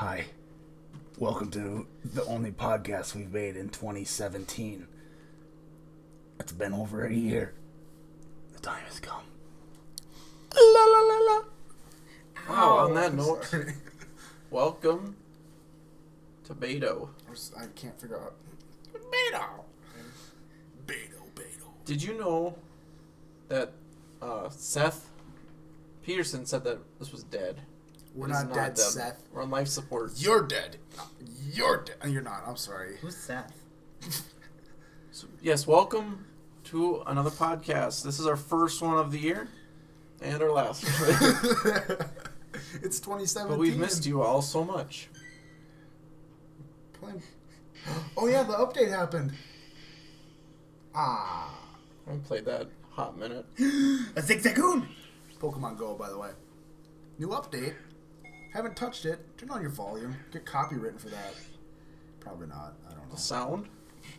Hi. Welcome to the only podcast we've made in 2017. It's been over a year. The time has come. La la la la. Wow, on that note, welcome to BATO. I can't figure out. BATO. Did you know that Seth Peterson said that this was dead? We're It is not dead, Seth. We're on life support. You're dead. You're dead. You're not. I'm sorry. Who's Seth? So, yes, welcome to another podcast. This is our first one of the year and our last one. It's 2017. But we've missed you all so much. Oh yeah, the update happened. I haven't played that hot minute. A Zigzagoon! Pokemon Go, by the way. New update. Haven't touched it. Turn on your volume. Get copywritten for that. Probably not. I don't know. The sound?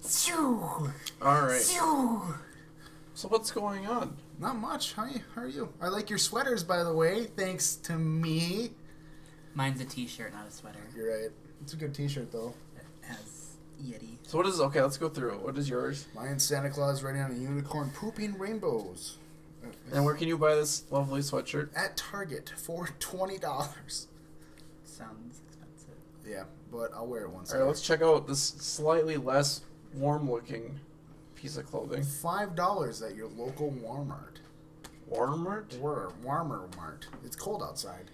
Shoo! Alright. Shoo! So what's going on? Not much. How are you? I like your sweaters, by the way. Thanks to me. Mine's a t-shirt, not a sweater. You're right. It's a good t-shirt, though. It has Yeti. So what is... Okay, let's go through it. What is yours? Mine's Santa Claus riding on a unicorn pooping rainbows. And where can you buy this lovely sweatshirt? At Target for $20. Sounds expensive. Yeah, but I'll wear it once. Alright, let's check out this slightly less warm-looking piece of clothing. $5 at your local Walmart. Walmart? Or Warmer Mart. It's cold outside.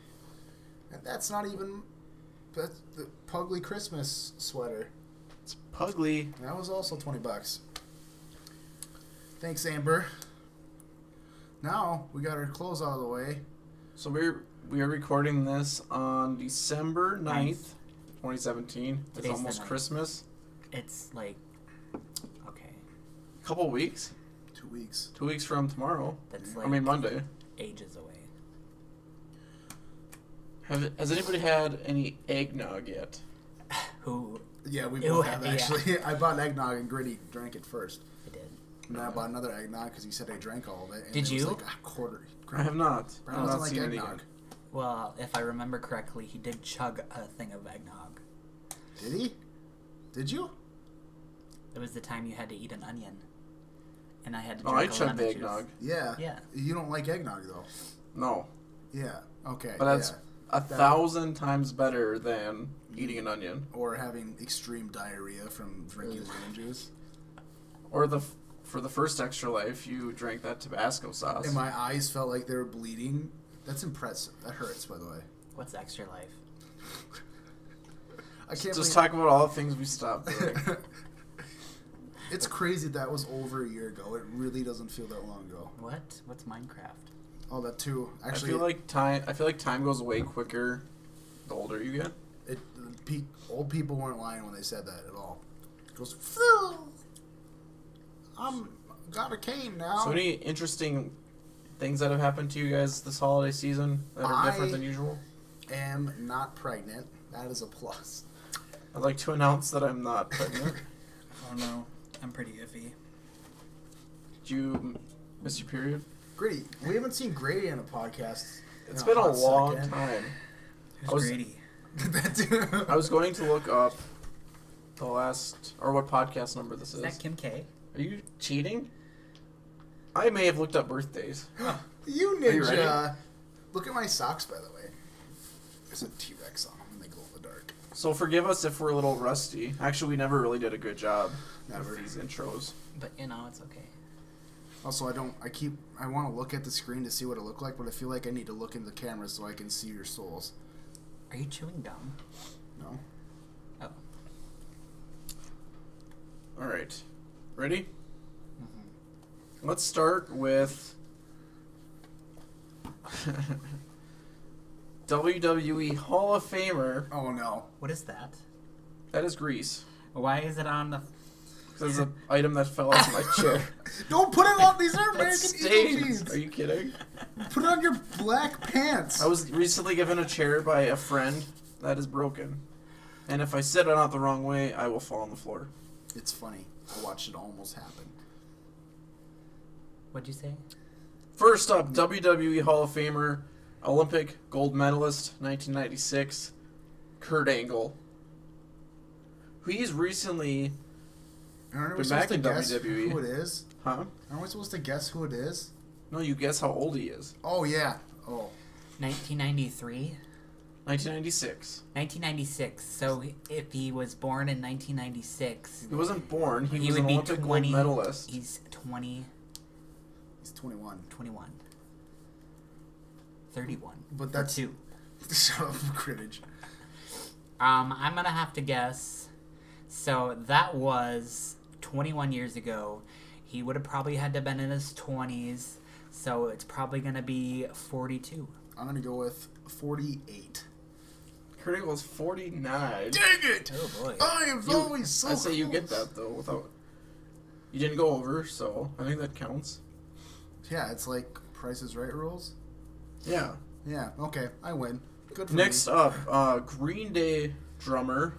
And that's not even... That's the Pugly Christmas sweater. It's pugly. That was also $20. Thanks, Amber. Now, we got our clothes out of the way. So we are recording this on December 9th, 2017. It's Today's almost the 9th. Christmas. It's like, okay, A couple weeks. 2 weeks. 2 weeks from tomorrow. that's I like mean Monday. ages away. Has anybody had any eggnog yet? Who? Yeah, we Ew, both have, yeah. actually. I bought eggnog and Gritty drank it first. I did. And then I bought another eggnog because he said I drank all of it. And Did it you? was like a quarter. I have not. I Brown have doesn't not like seen any eggnog. yet. Well, if I remember correctly, he did chug a thing of eggnog. Did he? Did you? It was the time you had to eat an onion, and I had to Oh, drink I a chugged the lemon eggnog. juice. Yeah. Yeah. You don't like eggnog, though. No. Yeah. Okay. But that's yeah. 1,000 times better than eating an onion. Or having extreme diarrhea from drinking lemon juice. Or for the first Extra Life, you drank that Tabasco sauce. And my eyes felt like they were bleeding. That's impressive. That hurts, by the way. What's Extra Life? I can't Just believe- talk about all the things we stopped doing. It's crazy that was over a year ago. It really doesn't feel that long ago. What? What's Minecraft? Oh, that too. Actually, I feel like time goes way quicker the older you get. old people weren't lying when they said that at all. It goes, Phil, got a cane now. So any interesting things that have happened to you guys this holiday season that are different than usual? am not pregnant. That is a plus. I'd like to announce that I'm not pregnant. Oh no, I'm pretty iffy. Did you miss your period? Gritty, we haven't seen Grady in a podcast. It's in been a hot long second. time. Who's Grady? That too. I was going to look up the last, or what podcast number this Is that Kim K? Are you cheating? I may have looked up birthdays. You Are you ninja. ready? Look at my socks, by the way. There's a T-Rex on them and they glow in the dark. So forgive us if we're a little rusty. Actually, we never really did a good job Never. with these intros. But you know, it's okay. Also, I want to look at the screen to see what it looked like, but I feel like I need to look in the camera so I can see your souls. Are you chewing gum? No? Oh. All right. Ready? Mm-hmm. Let's start with WWE Hall of Famer. Oh, no. What is that? That is Grease. Why is it on the... There's an item that fell off my chair. Don't put it on these are That's American Eagle stains. jeans. Are you kidding? Put it on your black pants. I was recently given a chair by a friend that is broken. And if I sit on it the wrong way, I will fall on the floor. It's funny. I watched it almost happen. What'd you say? First up, WWE Hall of Famer, Olympic gold medalist, 1996. Kurt Angle. He's recently... Aren't we Been supposed back to in guess WWE. who it is? Huh? Aren't we supposed to guess who it is? No, you guess how old he is. Oh, yeah. Oh. 1993? 1996. 1996. So if he was born in 1996, He wasn't born. He was would an be Olympic 20. gold medalist. He's 20, He's 21. 21, 31. But that's... 2. Shut up, Crittage. I'm gonna have to guess. So that was 21 years ago. He would have probably had to have been in his 20s. So it's probably gonna be 42. I'm going to go with 48. Kurt Angle's 49. Dang it! Oh boy. I am always so I say you close. get that, though, without... You didn't go over, so I think that counts. Yeah, it's like Price is Right rules. Yeah. Yeah, okay. I win. Good for Next me. up, Green Day drummer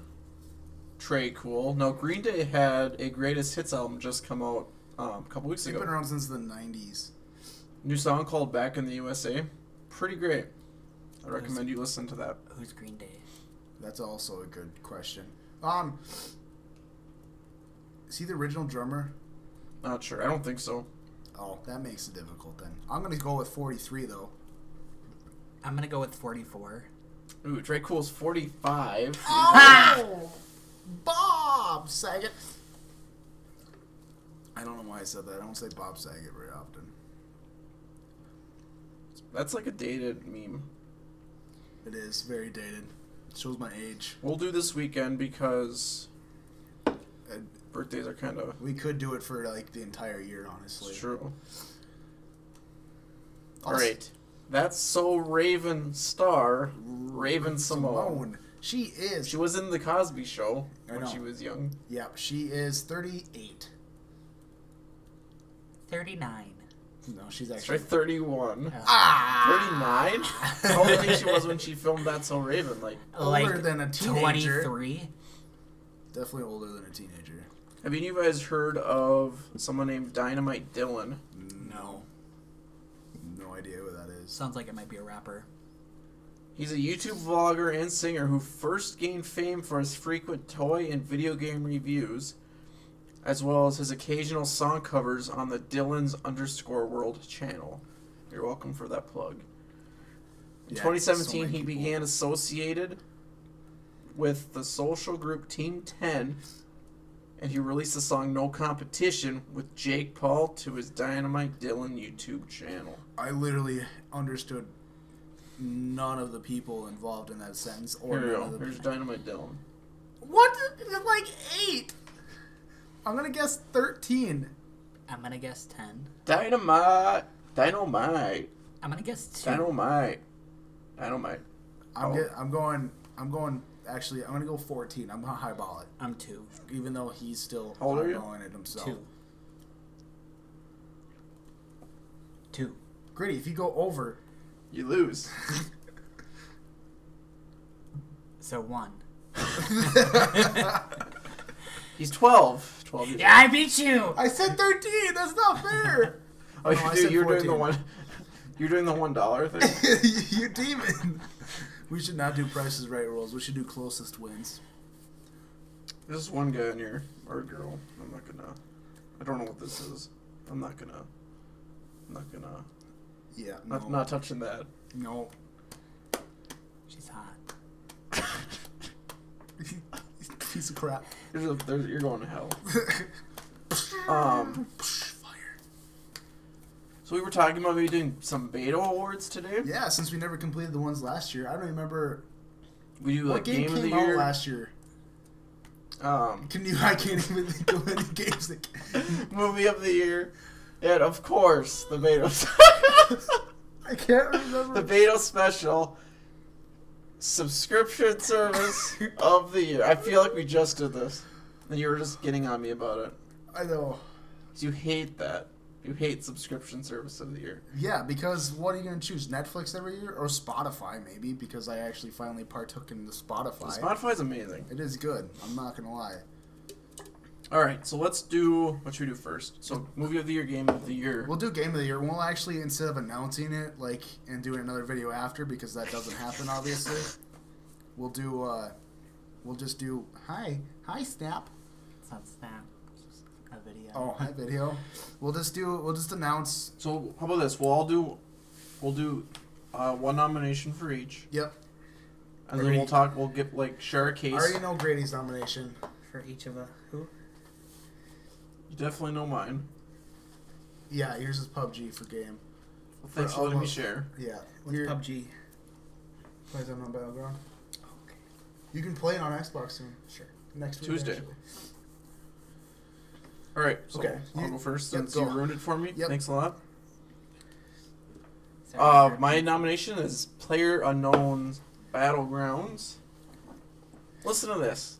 Trey Cool. Now, Green Day had a Greatest Hits album just come out a couple weeks They've ago. been around since the 90s. New song called Back in the USA. Pretty great. I recommend you listen to that. Who's Green Day? That's also a good question. Is he the original drummer? Not sure. I don't think so. Oh, that makes it difficult then. I'm going to go with 43, though. I'm gonna go with 44. Ooh, Trey Cool's 45. Oh! Bob Saget! I don't know why I said that. I don't say Bob Saget very often. That's like a dated meme. It is very dated. It shows my age. We'll do this weekend because birthdays are kind of... We could do it for like the entire year, honestly. It's true. Also- Alright. That's So Raven star, Raven Simone. She is. She was in The Cosby Show I when know. she was young. Yep, she is 38. 39. No, she's Try actually 31. ah 39? How old do you think she was when she filmed That's So Raven? Like, older than a teenager. 23. Definitely older than a teenager. have any of you guys heard of someone named Dynamite Dylan? No. No idea who that is. Sounds like it might be a rapper. He's a YouTube vlogger and singer who first gained fame for his frequent toy and video game reviews, as well as his occasional song covers on the Dylan's_World channel. You're welcome for that plug. In Yeah, 2017, so many he people. began associated with the social group Team 10, and he released the song No Competition with Jake Paul to his Dynamite Dylan YouTube channel. I literally understood none of the people involved in that sentence. Or Here we none go. of the Here's Dynamite Dylan. What? It's like 8. I'm gonna guess 13. I'm gonna guess 10. Dynamite. I'm gonna guess 2. Dynamite. I'm going. Actually, I'm gonna go 14. I'm gonna highball it, I'm 2. even though he's still How old are you? highballing it himself. 2. 2. Gritty, if you go over, You lose. So 1. He's 12. 12 years Yeah, I beat you! I said 13. That's not fair. old. No, I Oh, said you're doing 14. the one. You're doing the $1 thing. You demon. We should not do Price is Right rules. We should do closest wins. There's one guy in here or girl. I'm not gonna. I don't know what this is. I'm not gonna. Yeah. No. Not touching that. No. She's hot. Piece of crap. You're going to hell. Fire. So we were talking about maybe doing some BATO awards today. Yeah, since we never completed the ones last year, I don't remember We do what like game game of the came out year. last year. I can't even think of any games that. Movie of the year. And of course, the BATO. I can't remember. The BATO special subscription service of the year. I feel like we just did this. And you were just getting on me about it. I know. You hate that. You hate subscription service of the year. Yeah, because what are you going to choose? Netflix every year? Or Spotify, maybe? Because I actually finally partook in the Spotify. Spotify's amazing. It is good. I'm not going to lie. Alright, so let's do... What should we do first? So, movie of the year, game of the year. We'll do Game of the Year. We'll actually, instead of announcing it, and doing another video after, because that doesn't happen, obviously, we'll just do hi Snap. It's not Snap. It's just a video. Oh, hi video. We'll just announce. So how about this? We'll do one nomination for each, Yep. and then we'll talk. We'll get share a case. I already know Grady's nomination. For each of the who? You definitely know mine. Yeah, yours is PUBG for game. Well, thanks for letting me share. Yeah. What's Your- PUBG? Plays on Battleground. Okay. You can play it on Xbox soon. Sure. Next week. Tuesday. Actually. All right. So Okay. I'll go first Yep, since go. you ruined it for me. Yep. Thanks a lot. Sorry, My nomination is Player Unknown's Battlegrounds. Listen to this: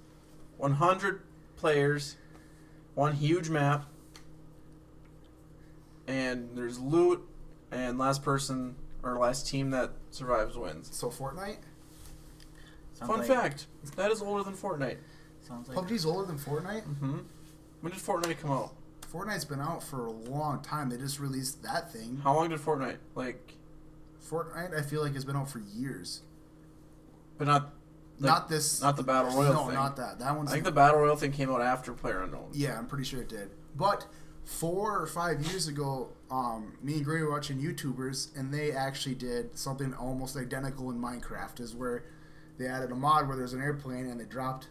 100 players, one huge map, and there's loot, and last person or last team that survives wins. So Fortnite. Sounds Fun like- fact: that is older than Fortnite. Sounds like PUBG's older than Fortnite. Mm-hmm. When did Fortnite come out? Fortnite's been out for a long time. They just released that thing. How long did Fortnite Fortnite, I feel like, has been out for years. But not Not this. not the Battle Royale No, thing. not that. That one's. I think the Battle Royale thing came out after Player Unknown. Yeah, I'm pretty sure it did. But 4 or 5 years ago, me and Gray were watching YouTubers, and they actually did something almost identical in Minecraft. Is where they added a mod where there's an airplane and it dropped,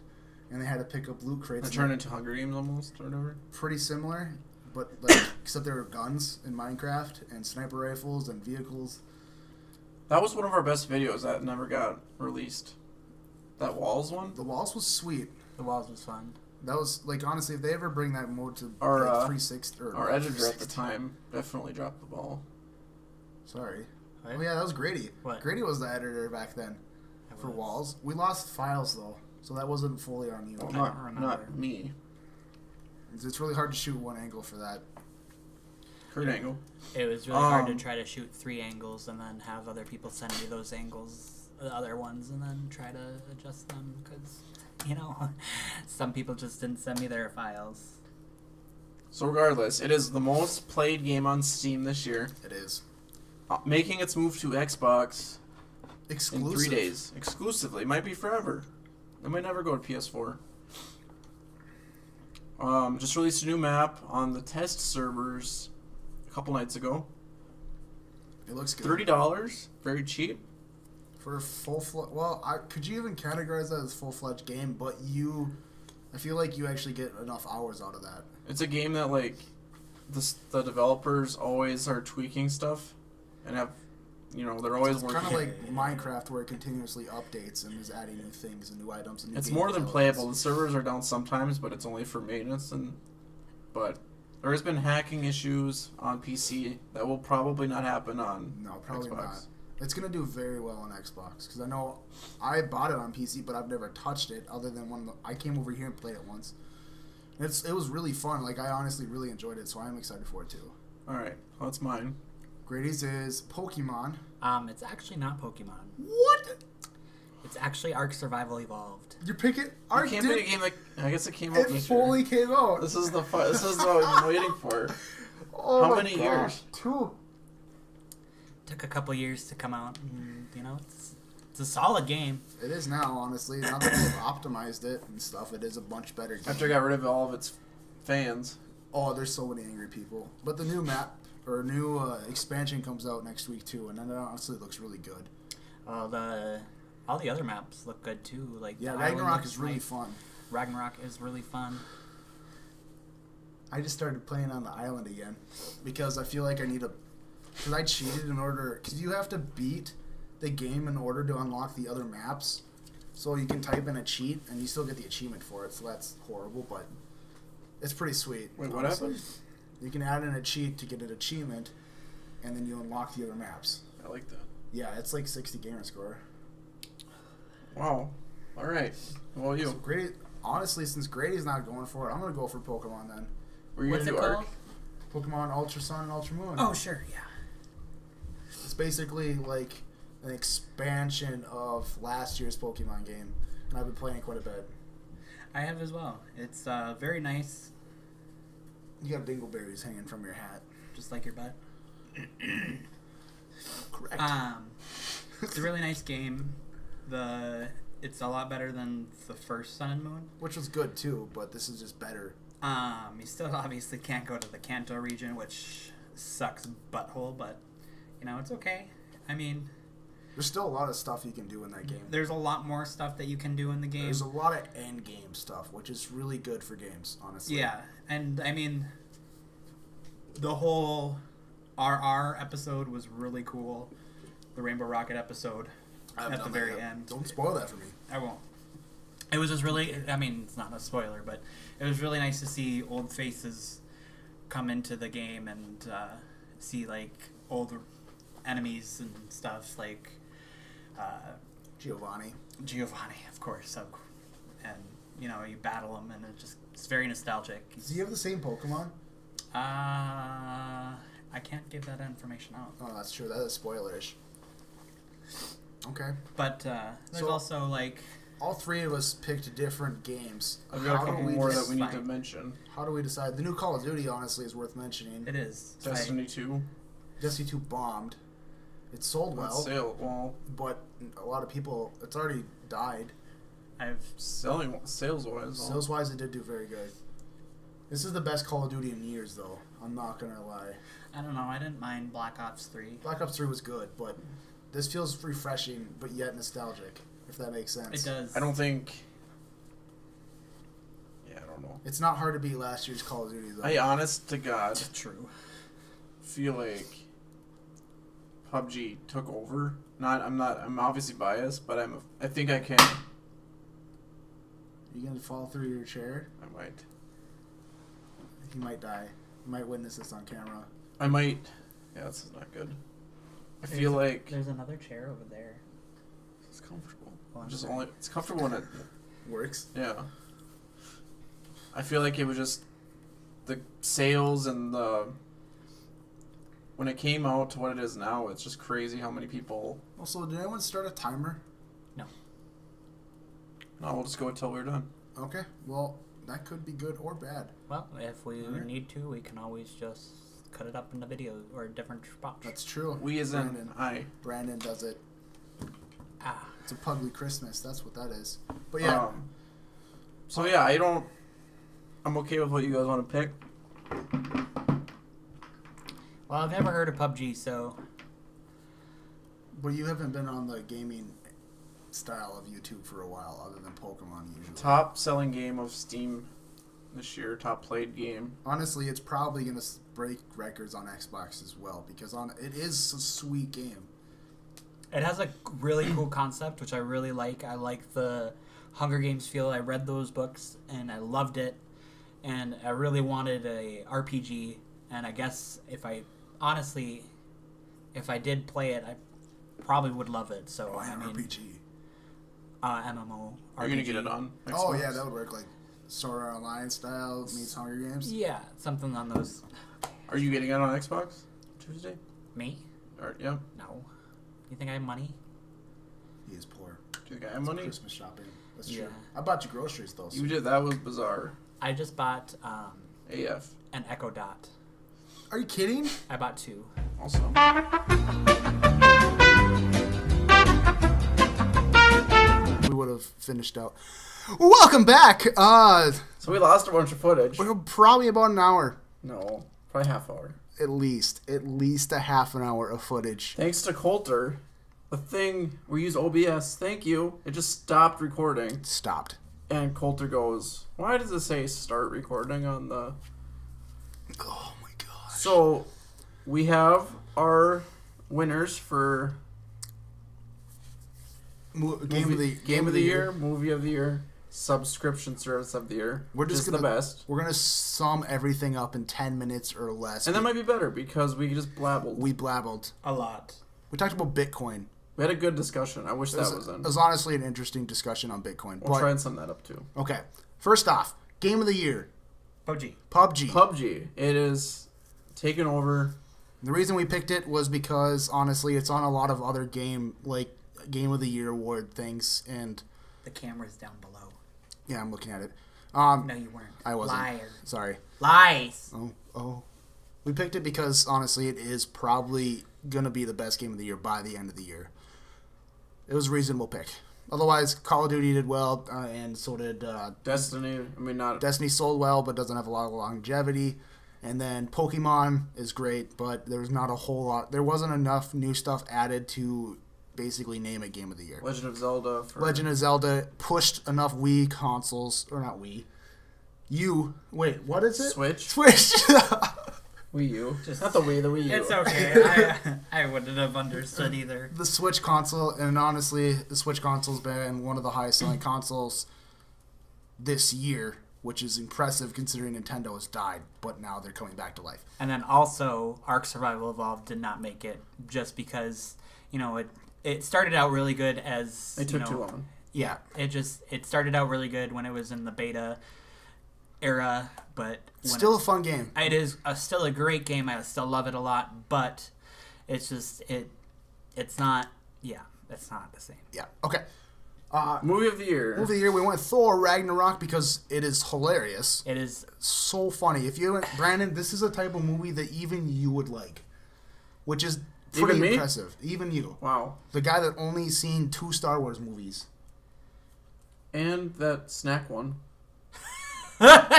and they had to pick up loot crates. It turned into Hunger Games almost or whatever. Pretty similar, but except there were guns in Minecraft and sniper rifles and vehicles. That was one of our best videos that never got released. That Walls one? The walls was sweet. the walls was fun. That was honestly, if they ever bring that mode to Our, 360 or Our editor at the 360. time definitely dropped the ball. Sorry. What? Oh yeah, that was Grady. What? Grady was the editor back then I for was. walls. We lost files though, so that wasn't fully on you. don't Not remember. me. It's really hard to shoot one angle for that. Kurt Angle. It was really hard to Um, try to shoot 3 angles and then have other people send me those angles, the other ones, and then try to adjust them because, some people just didn't send me their files. So regardless, it is the most played game on Steam this year, It is making its move to Xbox exclusive. in 3 days exclusively. Might be forever. It might never go to PS4. Just released a new map on the test servers a couple nights ago. It looks good. $30, very cheap. For a full-fledged... Well, could you even categorize that as full-fledged game? But I feel like you actually get enough hours out of that. It's a game that the developers always are tweaking stuff and have, they're always It's working. kind of like Minecraft, where it continuously updates and is adding new things and new items and new It's game more than elements. playable. The servers are down sometimes, but it's only for maintenance. But there has been hacking issues on PC that will probably not happen on No, probably Xbox. not. It's gonna do very well on Xbox because I know I bought it on PC, but I've never touched it other than when I came over here and played it once. It was really fun. I honestly really enjoyed it, so I'm excited for it too. All right, well, that's mine. Grady's is Pokemon. It's actually not Pokemon. What? It's actually Ark Survival Evolved. You're picking? You Ark can't did, pick a game that I guess it came out it this fully year. came out. This is what I've been waiting for. Oh How my many gosh, years? 2. Took a couple years to come out, and it's a solid game. It is now, honestly. Now that they've optimized it and stuff, it is a much better game. After I got rid of all of its fans. Oh, there's so many angry people. But the new map or new expansion comes out next week too, and it honestly looks really good. All the other maps look good too. Yeah, the Ragnarok island is really looks fun. Ragnarok is really fun. I just started playing on the island again because I feel like I need to. Because I cheated in order. Because you have to beat the game in order to unlock the other maps. So you can type in a cheat and you still get the achievement for it. So that's horrible, but it's pretty sweet. Wait, what honestly. happened? You can add in a cheat to get an achievement, and then you unlock the other maps. I like that. Yeah, it's like 60 gamer score. Wow. All right. Well, you. So Grady, honestly, since Grady's not going for it, I'm gonna go for Pokemon then. Were you What's gonna it do called? Ark? Pokemon Ultra Sun and Ultra Moon. Oh sure, yeah. It's basically like an expansion of last year's Pokemon game, and I've been playing it quite a bit. I have as well. It's very nice, You got dingleberries hanging from your hat. just like your butt. Correct. It's a really nice game. The it's a lot better than the first Sun and Moon. Which was good too, but this is just better. You still obviously can't go to the Kanto region, which sucks butthole, but it's okay. I mean, There's still a lot of stuff you can do in that game. there's a lot more stuff that you can do in the game. There's a lot of end game stuff, which is really good for games, honestly. Yeah, and I mean, the whole RR episode was really cool. The Rainbow Rocket episode at the very end. Don't spoil that for me. I won't. It was just really, I mean, it's not a spoiler, but it was really nice to see old faces come into the game and see, like, old enemies and stuff, like Giovanni, of course. And, you battle him, and it's very nostalgic. Does he have the same Pokemon? I can't give that information out. Oh, that's true. That is spoilerish. Okay. But there's also, like... All three of us picked different games. I've got a couple more that we need to Fine. mention. How do we decide? The new Call of Duty, honestly, is worth mentioning. It is. Destiny 2. Destiny 2 bombed. It sold well, Well, but a lot of people, it's already died. sales-wise. Sales-wise, it did do very good. This is the best Call of Duty in years, though. I'm not going to lie. I don't know. I didn't mind Black Ops 3. Black Ops 3 was good, but this feels refreshing, but yet nostalgic, if that makes sense. It does. I don't think... Yeah, I don't know. It's not hard to beat last year's Call of Duty, though. I, honest to God, True. feel like PUBG took over. I'm obviously biased, but I think I can. You going to fall through your chair? I might. You might die. You might witness this on camera. I might. Yeah, this is not good. I feel like There's another chair over there. it's comfortable. Oh, I'm Just sorry. only it's comfortable when it. Works. Yeah. I feel like it was just the sales and the when it came out to what it is now. It's just crazy how many people. Also, did anyone start a timer? No. No, we'll just go until we're done. Okay. Well, that could be good or bad. Well, if we Alright. need to, we can always just cut it up into videos or different spots. That's true. We as in Brandon does it. Ah. It's a Pugly Christmas. That's what that is. But yeah. So yeah, I'm okay with what you guys want to pick. Well, I've never heard of PUBG, so But you haven't been on the gaming style of YouTube for a while, other than Pokemon usually. Top selling game of Steam this year. Top played game. Honestly, it's probably going to break records on Xbox as well, because it is a sweet game. it has a really cool concept, which I really like. I like the Hunger Games feel. I read those books, and I loved it. And I really wanted a RPG, and I guess if I did play it, I probably would love it. So, I mean, RPG. MMO. Are you gonna get it on? Oh, Xbox? yeah, that would work. Like Sword Art Online style meets Hunger Games. Yeah, something on those. Are you getting it on Xbox Tuesday? Me? Or yeah. No. You think I have money? He is poor. Do you think I have It's money? Christmas shopping. That's Yeah. true. I bought you groceries, though. You did. That was bizarre. I just bought AF. an Echo Dot. Are you kidding? I bought 2. Also. We would have finished out. Welcome back. So we lost a bunch of footage. We're probably about an hour, No, probably half hour. at least a half an hour of footage. Thanks to Coulter, the thing we use OBS. Thank you. It just stopped recording, Stopped. and Coulter goes, "Why does it say start recording on the?" Oh my gosh. So we have our winners for Game of the year, movie of the year, subscription service of the year. We're just the gonna- best, We're gonna sum everything up in 10 minutes or less. and that might be better because we just blabbled. We blabbled. A lot. We talked about Bitcoin. We had a good discussion. I wish It that was in. was honestly an interesting discussion on Bitcoin. We'll But try and sum that up too. okay, first off, Game of the Year, PUBG. PUBG. PUBG. It is taken over. The reason we picked it was because honestly, it's on a lot of other Game of the Year award things, and The camera's down below. yeah, I'm looking at it. No, you weren't. I wasn't. Liar. Sorry. Lies. Oh. We picked it because honestly, it is probably gonna be the best Game of the Year by the end of the year. It was a reasonable pick. Otherwise, Call of Duty did well, and so did Destiny. I mean, not Destiny sold well, but doesn't have a lot of longevity. And then Pokemon is great, but there's not a whole lot. There wasn't enough new stuff added to basically name it Game of the Year. Legend of Zelda. Legend of Zelda pushed enough Wii consoles, or not Wii. Wait, what is it? Switch. Switch. Wii U. Not the Wii, the Wii U. It's okay. I wouldn't have understood either. The Switch console, and honestly, the Switch console's been one of the highest selling consoles this year, which is impressive considering Nintendo has died, but now they're coming back to life. And then also, Ark Survival Evolved did not make it just because, it started out really good as... It took too long. Yeah. It started out really good when it was in the beta era, but... Still a fun game. It is still a great game. I still love it a lot, but it's just... It's not... Yeah, it's not the same. Yeah. Okay. Movie of the year. Movie of the year, we went Thor Ragnarok because it is hilarious. It is... So funny. If you... Brandon, this is a type of movie that even you would like, which is pretty Even me? impressive. Even you. Wow. The guy that only seen 2 Star Wars movies. And that snack one.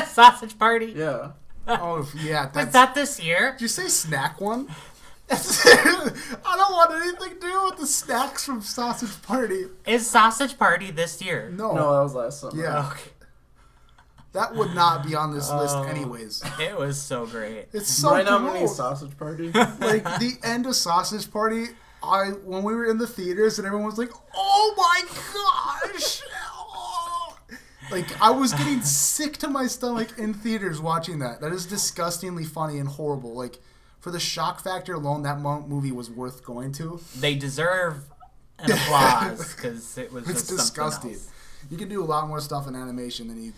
Sausage Party? Yeah. Oh, yeah. Was that this year? Did you say snack one? I don't want anything to do with the snacks from Sausage Party. Is Sausage Party this year? No. No, that was last summer. Yeah. Okay. That would not be on this list anyways. It was so great. It's so My nominee gross. is Sausage Party. Like, the end of Sausage Party, when we were in the theaters and everyone was like, oh my gosh! Like, I was getting sick to my stomach in theaters watching that. That is disgustingly funny and horrible. Like, for the shock factor alone, that movie was worth going to. They deserve an applause because it was It's just disgusting. something else. You can do a lot more stuff in animation than you...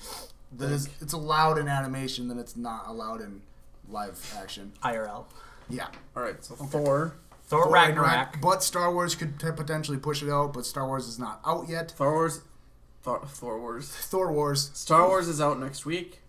It's allowed in animation than it's not allowed in live action. IRL. Yeah. Alright, so Thor. Thor Ragnarok. But Star Wars could potentially push it out, but Star Wars is not out yet. Thor Wars. Thor Wars. Star Wars is out next week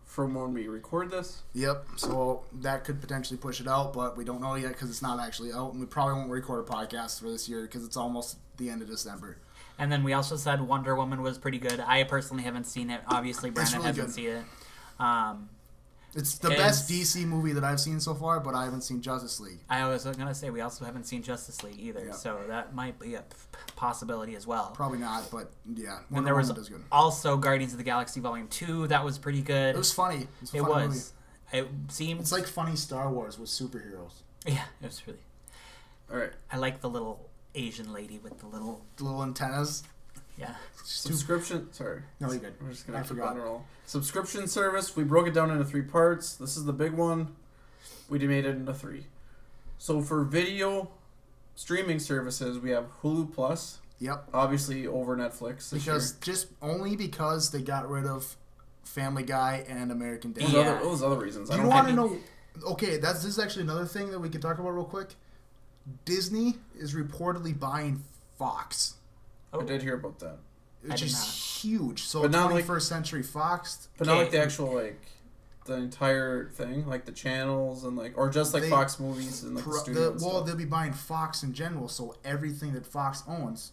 from when we record this. Yep. So that could potentially push it out, but we don't know yet because it's not actually out, and we probably won't record a podcast for this year because it's almost the end of December. And then we also said Wonder Woman was pretty good. I personally haven't seen it. Obviously, Brandon really hasn't good. seen it. It's the best DC movie that I've seen so far, but I haven't seen Justice League. I was going to say we also haven't seen Justice League either, Yeah. so that might be a possibility as well. Probably not, but yeah. And there was Woman does good. also Guardians of the Galaxy Volume 2. That was pretty good. It was funny. It It was. A fun was. It seemed... It's like funny Star Wars with superheroes. Yeah, it was really... Alright. I like the little Asian lady with the little... The little antennas. Yeah. Subscription. Sorry. No, you're good. We're just gonna I keep forgot. on the roll. Subscription service. We broke it down into 3 parts. This is the big one. We made it into 3. So for video streaming services, we have Hulu Plus. Yep. Obviously over Netflix this year. Because they got rid of Family Guy and American Dad. Yeah. Those other reasons. Do I you don't want to think- know? Okay, this is actually another thing that we could talk about real quick. Disney is reportedly buying Fox, I did hear about that. which did is not. huge. So But not 21st like- Century Fox. But not Okay. like the actual the entire thing, like the channels and or just like They- Fox movies and like the studio and stuff. They'll be buying Fox in general, so everything that Fox owns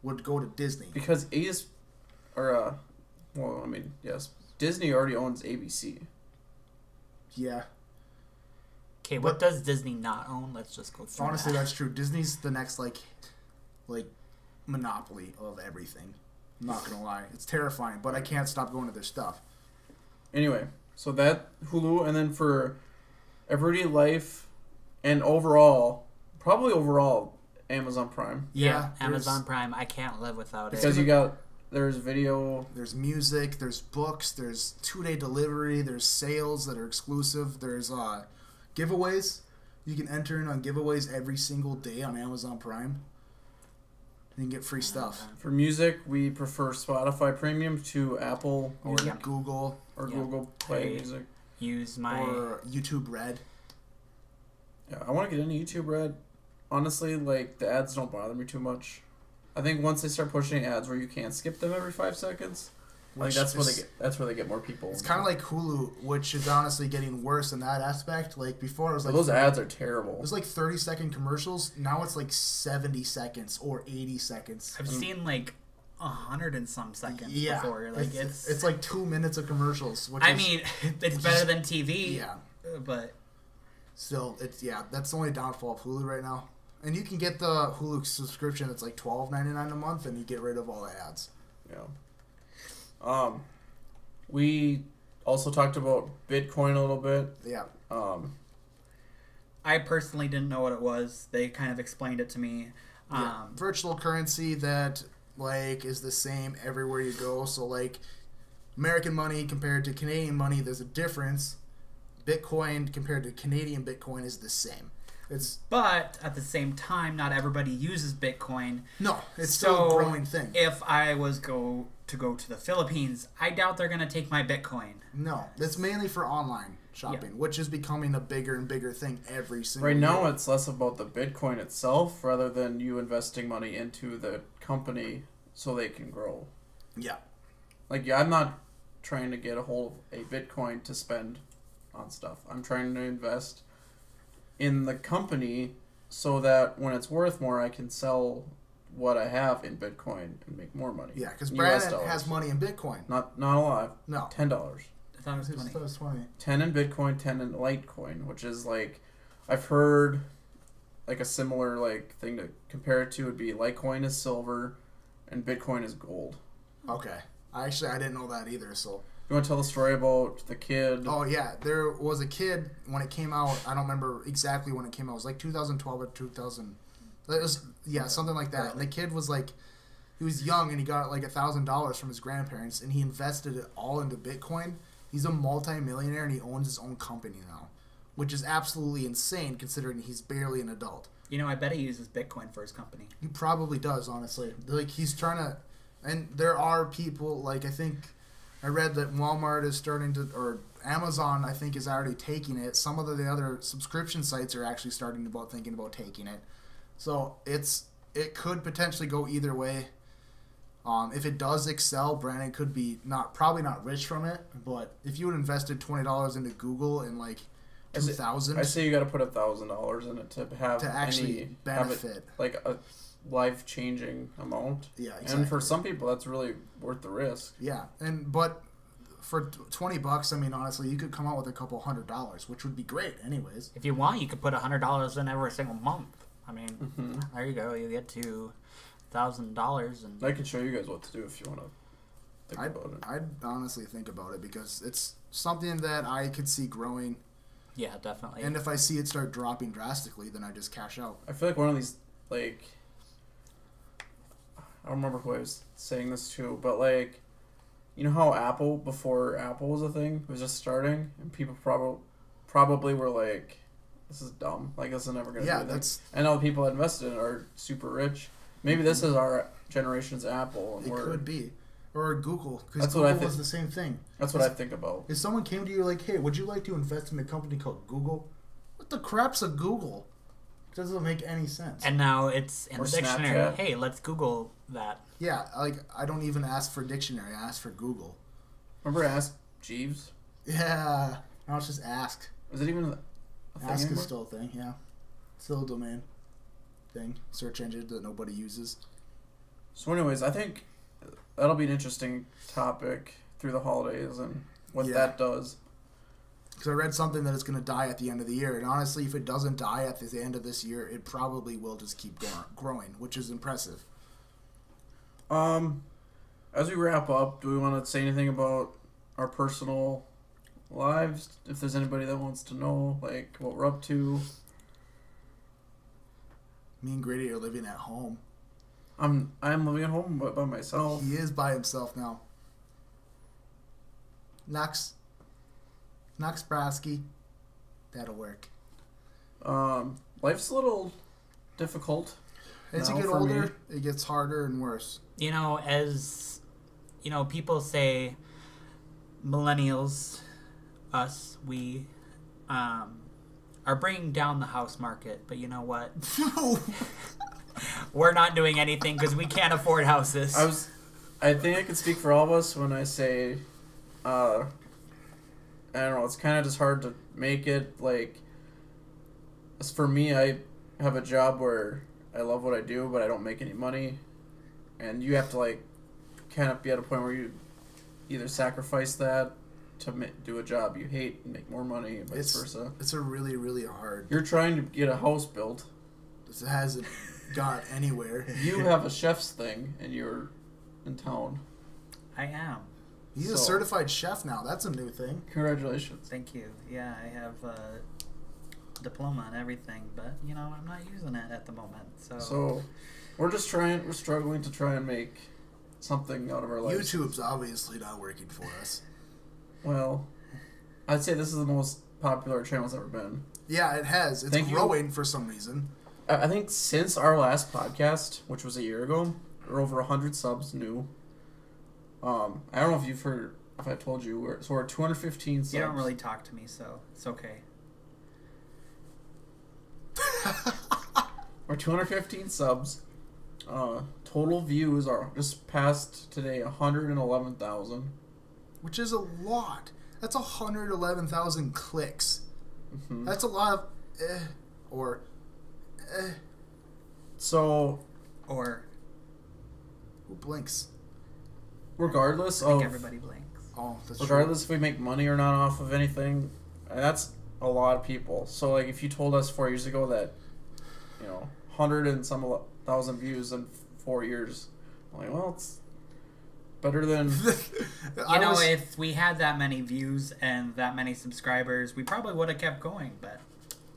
would go to Disney. Because yes, Disney already owns ABC. Yeah, Okay, what does Disney not own? Let's just go through honestly, that. that's true. Disney's the next like monopoly of everything. I'm not gonna lie, it's terrifying, but I can't stop going to their stuff. Anyway, so that Hulu, and then for Everyday Life, and overall, Amazon Prime. Yeah, there's- Amazon Prime. I can't live without it. Because there's video. There's music, there's books, there's 2-day delivery, there's sales that are exclusive, there's giveaways. You can enter in on giveaways every single day on Amazon Prime. You can get free stuff. For music, we prefer Spotify Premium to Apple Or Music Google or Yeah. Google Play I- Music. Use my... or YouTube Red. Yeah, I want to get into YouTube Red. Honestly, the ads don't bother me too much. I think once they start pushing ads where you can't skip them every 5 seconds, Which that's is- where they get more people. It's kind of like Hulu, which is honestly getting worse in that aspect. Like before, it was like those 30 ads are It terrible. was like 30-second commercials. Now it's like 70 seconds or 80 seconds. I've seen 100 and some seconds Yeah, before. Like it's like 2 minutes of commercials. Which I is, mean, it's better than TV. yeah, But still, that's the only downfall of Hulu right now. And you can get the Hulu subscription. It's like $12.99 a month, and you get rid of all the ads. Yeah. We also talked about Bitcoin a little bit. Yeah. I personally didn't know what it was. They kind of explained it to me. Virtual currency that like is the same everywhere you go. So like American money compared to Canadian money, there's a difference. Bitcoin compared to Canadian Bitcoin is the same. But at the same time, not everybody uses Bitcoin. No, it's still a growing thing. If I was to go to the Philippines, I doubt they're gonna take my Bitcoin. No, it's mainly for online shopping, which is becoming a bigger and bigger thing every single Right year. now, it's less about the Bitcoin itself rather than you investing money into the company so they can grow. Yeah. Like, I'm not trying to get a hold of a Bitcoin to spend on stuff. I'm trying to invest in the company so that when it's worth more, I can sell what I have in Bitcoin and make more money. Yeah, because US Brandon dollars. has money in Bitcoin. Not a lot. No. $10. I thought it was 20. It was 20. 10 in Bitcoin, 10 in Litecoin, which is like, I've heard like a similar like thing to compare it to would be Litecoin is silver and Bitcoin is gold. Okay. I didn't know that either, so. You want to tell the story about the kid? Oh, yeah. There was a kid when it came out. I don't remember exactly when it came out. It was like 2012 or 2000. It was, something like that. And the kid was like, he was young and he got like $1,000 from his grandparents and he invested it all into Bitcoin. He's a multi-millionaire and he owns his own company now, which is absolutely insane considering he's barely an adult. You know, I bet he uses Bitcoin for his company. He probably does, honestly. Like, he's trying to... And there are people, like, I think... I read that Walmart is starting to... Or Amazon, I think, is already taking it. Some of the other subscription sites are actually thinking about taking it. So, it could potentially go either way. If it does excel, Brandon could be probably not rich from it, but if you had invested $20 into Google in like 2000, I say you got to put $1,000 in it to have to actually benefit, have it, like a life-changing amount. Yeah, exactly. And for some people, that's really worth the risk. Yeah, but for $20, I mean, honestly, you could come out with a couple $100, which would be great, anyways. If you want, you could put $100 in every single month. I mean, there you go. You get to $1,000, and I can show you guys what to do if you want to think about it. I'd honestly think about it because it's something that I could see growing. Yeah, definitely. And if I see it start dropping drastically, then I just cash out. I feel like one of these, like, I don't remember who I was saying this to, but like, you know how Apple, before Apple was a thing, was just starting, and people probably were like, this is dumb. Like, this is never going to do anything. And all the people that invested in it are super rich. Maybe this is our generation's Apple. And it could be. Or Google. Because Google was the same thing. That's what I think about. If someone came to you like, hey, would you like to invest in a company called Google? What the crap's a Google? It doesn't make any sense. And now it's in the dictionary. Snapchat. Hey, let's Google that. Yeah, like, I don't even ask for dictionary. I ask for Google. Remember Ask Jeeves? Yeah. Now it's just Ask. Is it even a thing Ask anymore? is still a thing, yeah. Still a domain thing. Search engine that nobody uses. So anyways, I think that'll be an interesting topic through the holidays and what that does. Because I read something that it's going to die at the end of the year. And honestly, if it doesn't die at the end of this year, it probably will just keep growing, which is impressive. As we wrap up, do we want to say anything about our personal lives? If there's anybody that wants to know, like, what we're up to. Me and Grady are living at home. I'm living at home by myself. He is by himself now. Knox Brasky. That'll work. Life's a little difficult. As you get older, it gets harder and worse. You know, as you know, people say millennials, us, we are bringing down the house market, but you know what? We're not doing anything because we can't afford houses. I think I can speak for all of us when I say, I don't know, it's kind of just hard to make it, like, as for me, I have a job where I love what I do, but I don't make any money, and you have to, like, kind of be at a point where you either sacrifice that to do a job you hate and make more money, and vice versa. It's a really, really hard. You're trying to get a house built. It hasn't got anywhere. You have a chef's thing, and you're in town. I am. He's a certified chef now. That's a new thing. Congratulations. Thank you. Yeah, I have a diploma and everything, but, you know, I'm not using it at the moment. So we're struggling to try and make something out of our lives. YouTube's obviously not working for us. Well, I'd say this is the most popular channel it's ever been. Yeah, it has. It's growing for some reason. I think since our last podcast, which was a year ago, we're over 100 subs new. I don't know if I told you, we're 215 subs. You don't really talk to me, so it's okay. We're 215 subs. Total views are just past today 111,000. Which is a lot. That's 111,000 clicks. Mm-hmm. That's a lot of So... Or... Who blinks? Regardless I think of... everybody blinks. Oh, that's regardless true. if we make money or not off of anything, that's a lot of people. So, like, if you told us 4 years ago that, 100 and some thousand views in 4 years, I'm like, well, it's better than... If we had that many views and that many subscribers, we probably would have kept going, but,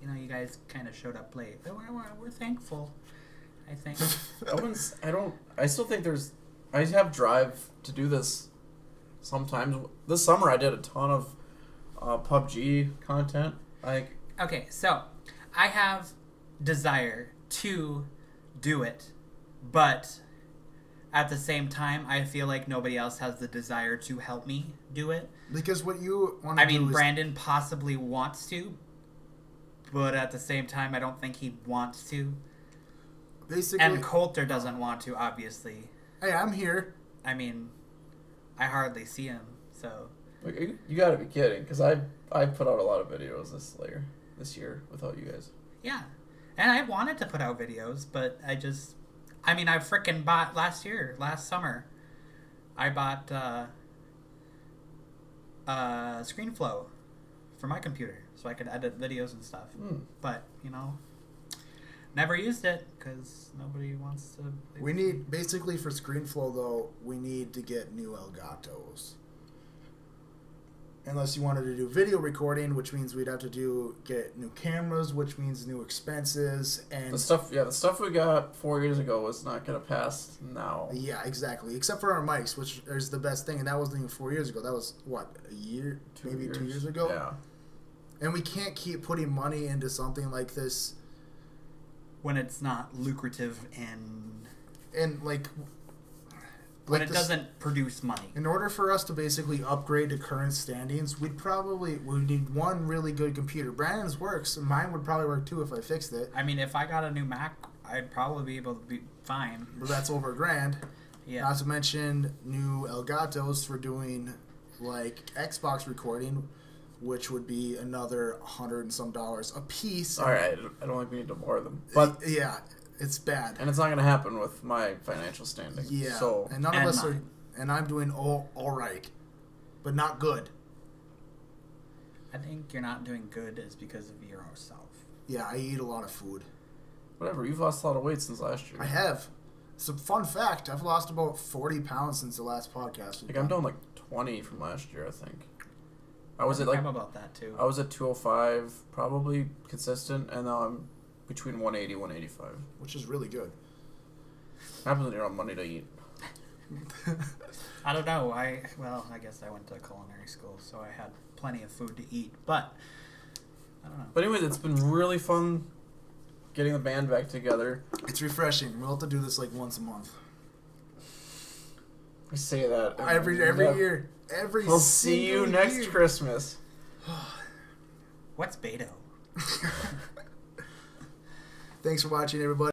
you guys kind of showed up late. But we're thankful, I think. I still think I have drive to do this sometimes. This summer I did a ton of PUBG content. Okay, so I have desire to do it, but at the same time, I feel like nobody else has the desire to help me do it. Because what you want to do is... Brandon possibly wants to, but at the same time, I don't think he wants to. Basically... And Coulter doesn't want to, obviously. Hey, I'm here. I hardly see him, so... You gotta be kidding, because I put out a lot of videos this year without you guys. Yeah. And I wanted to put out videos, but I freaking bought last summer, I bought ScreenFlow for my computer so I could edit videos and stuff. But, never used it because nobody wants to... We need, basically for ScreenFlow though, we need to get new Elgatos. Unless you wanted to do video recording, which means we'd have to get new cameras, which means new expenses, and the stuff we got 4 years ago was not gonna pass now. Yeah, exactly. Except for our mics, which is the best thing, and that wasn't even 4 years ago. That was what, a year, maybe 2 years ago. Yeah. And we can't keep putting money into something like this when it's not lucrative and when it doesn't produce money. In order for us to basically upgrade to current standings, we'd need one really good computer. Brandon's works, and mine would probably work too if I fixed it. If I got a new Mac, I'd probably be able to be fine. But that's over $1,000. Yeah. Not to mention new Elgatos for doing Xbox recording, which would be another $100 and some a piece. All right, I don't think we need to more of them. But yeah. It's bad. And it's not going to happen with my financial standing. Yeah. So, and none of us are... And I'm doing all right. But not good. I think you're not doing good is because of yourself. Yeah, I eat a lot of food. Whatever. You've lost a lot of weight since last year. I have. It's a fun fact. I've lost about 40 pounds since the last podcast. I'm down 20 from last year, I think. I'm about that, too. I was at 205, probably consistent, and now I'm between 180 and 185. Which is really good. Happens when you don't have money to eat. I don't know. I guess I went to culinary school, so I had plenty of food to eat. But, I don't know. But anyways, it's been really fun getting the band back together. It's refreshing. We'll have to do this once a month. We say that. Every year. We'll see you next Christmas. What's BATO? Thanks for watching, everybody.